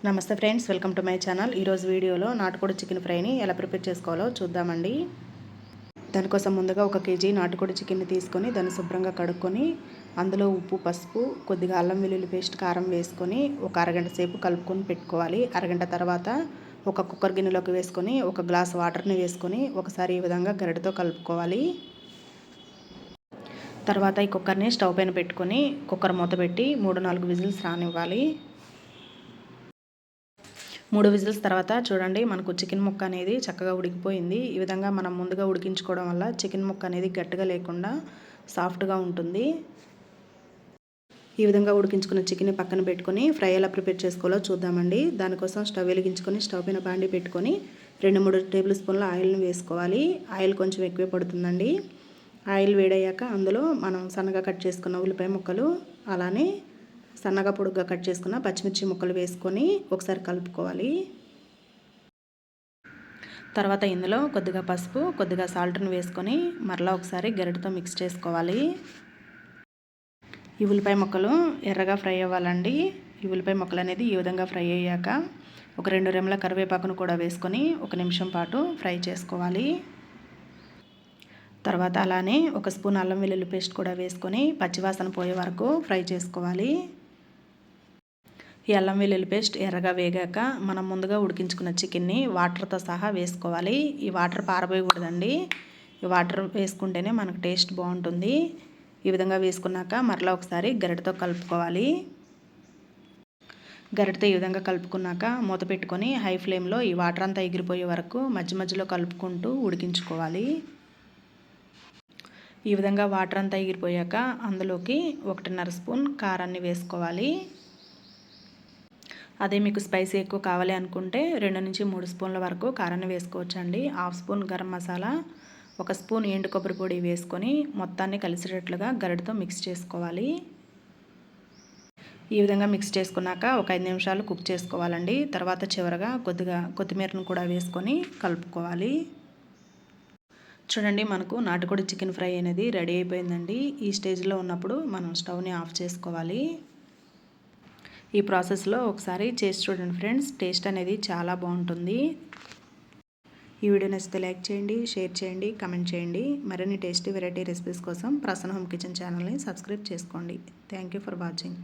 నమస్తే friends, welcome to my channel. ఈరోజు వీడియోలో నాటుకోడి చికెన్ ఫ్రైని ఎలా ప్రిపేర్ చేసుకోవాలో చూద్దామండి. దానికోసం ముందుగా 1 కేజీ నాటుకోడి చికెన్ని తీసుకొని దాన్ని శుభ్రంగా కడుక్కొని అందులో ఉప్పు, పసుపు, కొద్దిగా అల్లం వెల్లుల్లి పేస్ట్, కారం వేసుకొని ఒక అరగంట సేపు కలుపుకొని పెట్టుకోవాలి. అరగంట తర్వాత ఒక కుక్కర్ గిన్నెలోకి వేసుకొని 1 గ్లాస్ వాటర్ని వేసుకొని ఒకసారి ఈ విధంగా గరిటెతో కలుపుకోవాలి. తర్వాత ఈ కుక్కర్ని స్టవ్ పైన పెట్టుకొని కుక్కర్ మూత పెట్టి 3-4 విజిల్స్ రానివ్వాలి. 3 విజిల్స్ తర్వాత చూడండి, మనకు చికెన్ ముక్క అనేది చక్కగా ఉడికిపోయింది. ఈ విధంగా మనం ముందుగా ఉడికించుకోవడం వల్ల చికెన్ ముక్క అనేది గట్టిగా లేకుండా సాఫ్ట్గా ఉంటుంది. ఈ విధంగా ఉడికించుకున్న చికెన్ పక్కన పెట్టుకొని ఫ్రై ఎలా ప్రిపేర్ చేసుకోవాలో చూద్దామండి. దానికోసం స్టవ్ వెలిగించుకొని స్టవ్ పైన బాండి పెట్టుకొని 2-3 టేబుల్ స్పూన్ల ఆయిల్ని వేసుకోవాలి. ఆయిల్ కొంచెం ఎక్కువే పడుతుందండి. ఆయిల్ వేడయ్యాక అందులో మనం సన్నగా కట్ చేసుకున్న ఉల్లిపాయ ముక్కలు, అలానే సన్నగా పొడుగ్గా కట్ చేసుకున్న పచ్చిమిర్చి ముక్కలు వేసుకొని ఒకసారి కలుపుకోవాలి. తర్వాత ఇందులో కొద్దిగా పసుపు, కొద్దిగా సాల్ట్ని వేసుకొని మరలా ఒకసారి గరిటెతో మిక్స్ చేసుకోవాలి. ఈ ఉల్లిపాయ ముక్కలు ఎర్రగా ఫ్రై అవ్వాలండి. ఈ ఉల్లిపాయ ముక్కలు అనేది ఈ విధంగా ఫ్రై అయ్యాక ఒక 2 రెమ్మల కరివేపాకును కూడా వేసుకొని 1 నిమిషం పాటు ఫ్రై చేసుకోవాలి. తర్వాత అలానే 1 స్పూన్ అల్లం వెల్లుల్లి పేస్ట్ కూడా వేసుకొని పచ్చివాసన పోయే వరకు ఫ్రై చేసుకోవాలి. ఈ అల్లం వెల్లుల్లి పేస్ట్ ఎర్రగా వేగాక మనం ముందుగా ఉడికించుకున్న చికెన్ని వాటర్తో సహా వేసుకోవాలి. ఈ వాటర్ పారబోయకూడదండి. ఈ వాటర్ వేసుకుంటేనే మనకు టేస్ట్ బాగుంటుంది. ఈ విధంగా వేసుకున్నాక మరలా ఒకసారి గరిటెతో కలుపుకోవాలి. గరిటెతో ఈ విధంగా కలుపుకున్నాక మూత పెట్టుకొని హై ఫ్లేమ్లో ఈ వాటర్ అంతా ఎగిరిపోయే వరకు మధ్య మధ్యలో కలుపుకుంటూ ఉడికించుకోవాలి. ఈ విధంగా వాటర్ అంతా ఎగిరిపోయాక అందులోకి 1.5 స్పూన్ కారాన్ని వేసుకోవాలి. అదే మీకు స్పైసీ ఎక్కువ కావాలి అనుకుంటే 2-3 స్పూన్ల వరకు కారాన్ని వేసుకోవచ్చండి. 1/2 స్పూన్ గరం మసాలా, 1 స్పూన్ ఎండు కొబ్బరి పొడి వేసుకొని మొత్తాన్ని కలిసేటట్లుగా గరిటెతో మిక్స్ చేసుకోవాలి. ఈ విధంగా మిక్స్ చేసుకున్నాక ఒక 5 నిమిషాలు కుక్ చేసుకోవాలండి. తర్వాత చివరగా కొద్దిగా కొత్తిమీరను కూడా వేసుకొని కలుపుకోవాలి. చూడండి, మనకు నాటుకోడి చికెన్ ఫ్రై అనేది రెడీ అయిపోయిందండి. ఈ స్టేజ్లో ఉన్నప్పుడు మనం స్టవ్ని ఆఫ్ చేసుకోవాలి. ఈ ప్రాసెస్లో ఒకసారి చేసి చూడండి ఫ్రెండ్స్, టేస్ట్ అనేది చాలా బాగుంటుంది. ఈ వీడియో నచ్చితే లైక్ చేయండి, షేర్ చేయండి, కమెంట్ చేయండి. మరిన్ని టేస్టీ వెరైటీ రెసిపీస్ కోసం ప్రసన్న హోమ్ కిచెన్ ఛానల్ని సబ్స్క్రైబ్ చేసుకోండి. Thank you for watching.